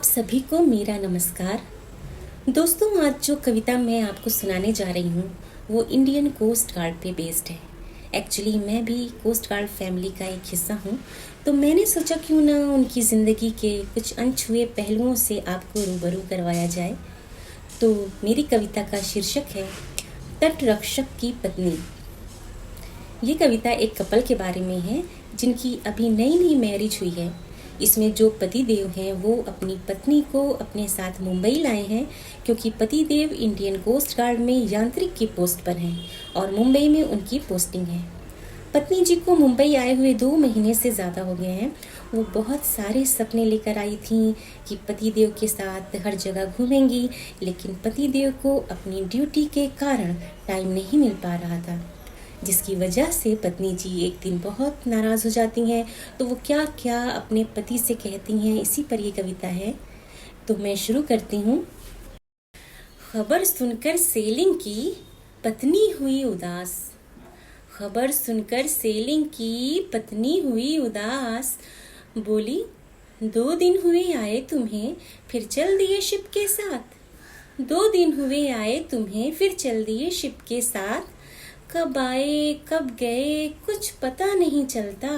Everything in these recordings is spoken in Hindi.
आप सभी को मेरा नमस्कार। दोस्तों, आज जो कविता मैं आपको सुनाने जा रही हूँ वो इंडियन कोस्ट गार्ड पे बेस्ड है। एक्चुअली मैं भी कोस्ट गार्ड फैमिली का एक हिस्सा हूँ, तो मैंने सोचा क्यों ना उनकी ज़िंदगी के कुछ अनछुए पहलुओं से आपको रूबरू करवाया जाए। तो मेरी कविता का शीर्षक है तटरक्षक की पत्नी। ये कविता एक कपल के बारे में है जिनकी अभी नई नई मैरिज हुई है। इसमें जो पतिदेव हैं वो अपनी पत्नी को अपने साथ मुंबई लाए हैं, क्योंकि पतिदेव इंडियन कोस्ट गार्ड में यांत्रिक की पोस्ट पर हैं और मुंबई में उनकी पोस्टिंग है। पत्नी जी को मुंबई आए हुए 2 महीने से ज़्यादा हो गए हैं। वो बहुत सारे सपने लेकर आई थी कि पतिदेव के साथ हर जगह घूमेंगी, लेकिन पतिदेव को अपनी ड्यूटी के कारण टाइम नहीं मिल पा रहा था, जिसकी वजह से पत्नी जी एक दिन बहुत नाराज़ हो जाती हैं। तो वो क्या क्या अपने पति से कहती हैं, इसी पर ये कविता है। तो मैं शुरू करती हूँ। खबर सुनकर सेलिंग की पत्नी हुई उदास। खबर सुनकर सेलिंग की पत्नी हुई उदास। बोली, 2 दिन हुए आए तुम्हें, फिर चल दिए शिप के साथ। 2 दिन हुए आए तुम्हें, फिर चल दिए शिप के साथ। कब आए कब गए कुछ पता नहीं चलता।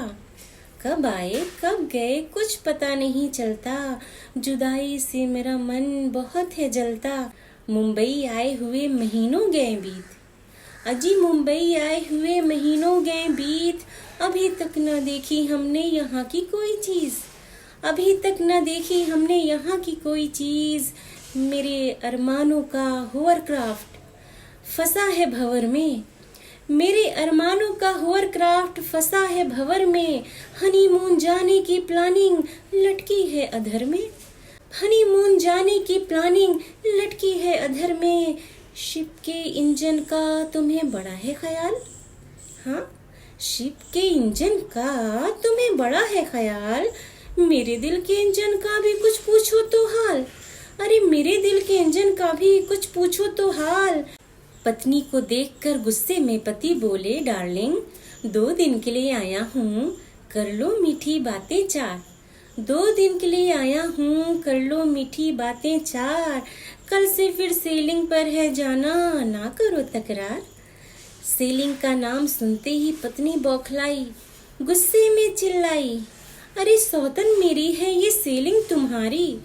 कब आए कब गए कुछ पता नहीं चलता। जुदाई से मेरा मन बहुत है जलता। मुंबई आए हुए महीनों गए बीत। अजी मुंबई आए हुए महीनों गए बीत। अभी तक न देखी हमने यहाँ की कोई चीज़। अभी तक न देखी हमने यहाँ की कोई चीज़। मेरे अरमानों का होवरक्राफ्ट फंसा है भंवर में। मेरे अरमानों का होवरक्राफ्ट फंसा है भंवर में। हनीमून जाने की प्लानिंग लटकी है अधर में। हनीमून जाने की प्लानिंग लटकी है अधर में। शिप के इंजन का तुम्हें बड़ा है ख्याल। हाँ, शिप के इंजन का तुम्हें बड़ा है ख्याल। मेरे दिल के इंजन का भी कुछ पूछो तो हाल। अरे मेरे दिल के इंजन का भी कुछ पूछो तो हाल। पत्नी को देखकर गुस्से में पति बोले, डार्लिंग 2 दिन के लिए आया हूँ, कर लो मीठी बातें 4। 2 दिन के लिए आया हूँ, कर लो मीठी बातें 4। कल से फिर सेलिंग पर है जाना, ना करो तकरार। सेलिंग का नाम सुनते ही पत्नी बौखलाई, गुस्से में चिल्लाई, अरे सौतन मेरी है ये सेलिंग तुम्हारी।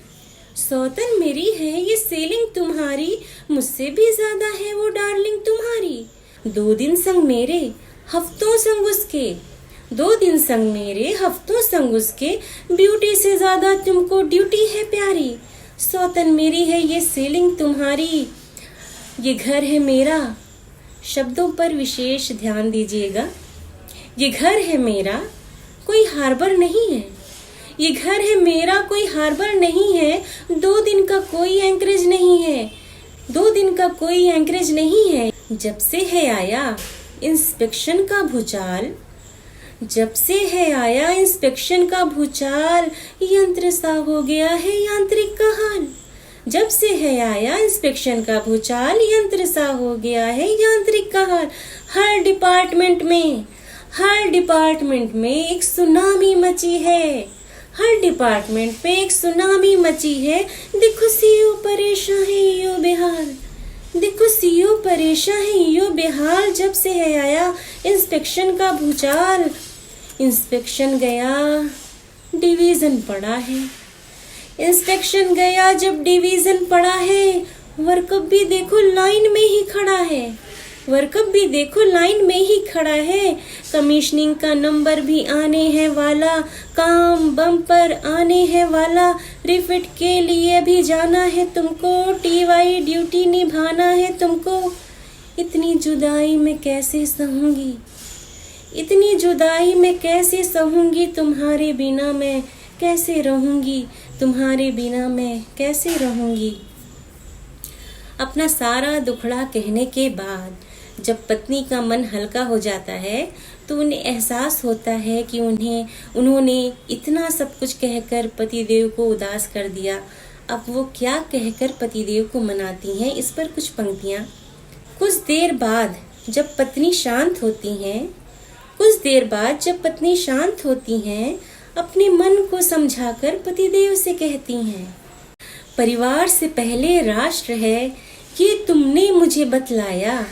सौतन मेरी है ये सेलिंग तुम्हारी। मुझसे भी ज्यादा है वो डार्लिंग तुम्हारी। 2 दिन संग मेरे हफ्तों संग उसके। 2 दिन संग मेरे हफ्तों संग उसके। ब्यूटी से ज्यादा तुमको ड्यूटी है प्यारी। सौतन मेरी है ये सेलिंग तुम्हारी। ये घर है मेरा, शब्दों पर विशेष ध्यान दीजिएगा। ये घर है मेरा, कोई हार्बर नहीं है। ये घर है मेरा, कोई हार्बर नहीं है। 2 दिन का कोई एंकरेज नहीं है। 2 दिन का कोई एंकरेज नहीं है। जब से है आया इंस्पेक्शन का भूचाल। जब से है आया इंस्पेक्शन का भूचाल। यंत्र सा हो गया है यांत्रिक का हाल। जब से है आया इंस्पेक्शन का भूचाल। यंत्र सा हो गया है यांत्रिक का हाल। हर डिपार्टमेंट में एक सुनामी मची है। हर डिपार्टमेंट पे एक सुनामी मची है। देखो सीईओ परेशान है यो बेहाल। देखो सीईओ परेशान है यो बेहाल। जब से है आया इंस्पेक्शन का भूचाल। इंस्पेक्शन गया डिवीजन पड़ा है। इंस्पेक्शन गया जब डिवीजन पड़ा है। वर्कअप भी देखो लाइन में ही खड़ा है। वर्कअप भी देखो लाइन में ही खड़ा है। कमीशनिंग का नंबर भी आने है वाला। काम बम पर आने है वाला। रिफिट के लिए भी जाना है तुमको। टीवाई ड्यूटी निभाना है तुमको। इतनी जुदाई में कैसे सहूंगी। इतनी जुदाई में कैसे सहूंगी। तुम्हारे बिना मैं कैसे रहूंगी। तुम्हारे बिना मैं कैसे रहूंगी। अपना सारा दुखड़ा कहने के बाद जब पत्नी का मन हल्का हो जाता है तो उन्हें एहसास होता है कि उन्होंने इतना सब कुछ कहकर पतिदेव को उदास कर दिया। अब वो क्या कहकर पतिदेव को मनाती हैं, इस पर कुछ पंक्तियाँ। कुछ देर बाद जब पत्नी शांत होती हैं, अपने मन को समझाकर पतिदेव से कहती हैं, परिवार से पहले राष्ट्र है, ये तुमने मुझे बतलाया।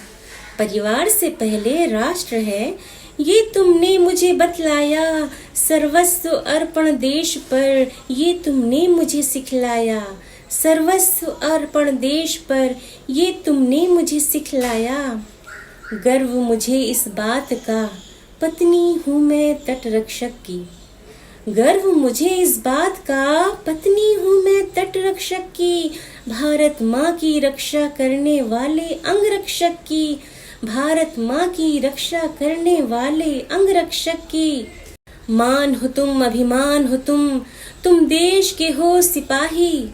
परिवार से पहले राष्ट्र है, ये तुमने मुझे बतलाया। सर्वस्व अर्पण देश पर, ये तुमने मुझे सिखलाया। सर्वस्व अर्पण देश पर, ये तुमने मुझे सिखलाया। गर्व मुझे इस बात का, पत्नी हूँ मैं तटरक्षक की। गर्व मुझे इस बात का, पत्नी हूँ मैं तटरक्षक की। भारत माँ की रक्षा करने वाले अंगरक्षक की। भारत माँ की रक्षा करने वाले अंगरक्षक की। मान हो तुम, अभिमान हो तुम देश के हो सिपाही।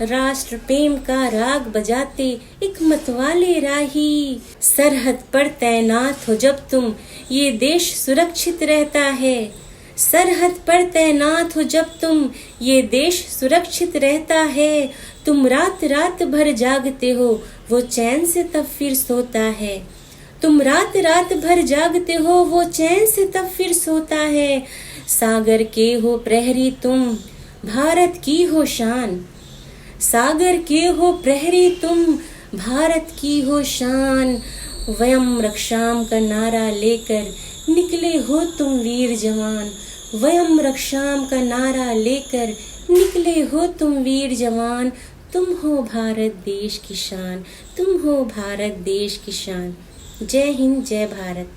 राष्ट्र प्रेम का राग बजाते एक मतवाले राही। सरहद पर तैनात हो जब तुम, ये देश सुरक्षित रहता है। सरहद पर तैनात हो जब तुम, ये देश सुरक्षित रहता है। तुम रात रात भर जागते हो, वो चैन से तब फिर सोता है। तुम रात रात भर जागते हो, वो चैन से तब फिर सोता है। सागर के हो प्रहरी तुम, भारत की हो शान। सागर के हो प्रहरी तुम, भारत की हो शान। वयम रक्षाम का नारा लेकर निकले हो तुम वीर जवान। वयम रक्षाम का नारा लेकर निकले हो तुम वीर जवान। तुम हो भारत देश की शान, तुम हो भारत देश की शान। जय हिंद, जय भारत।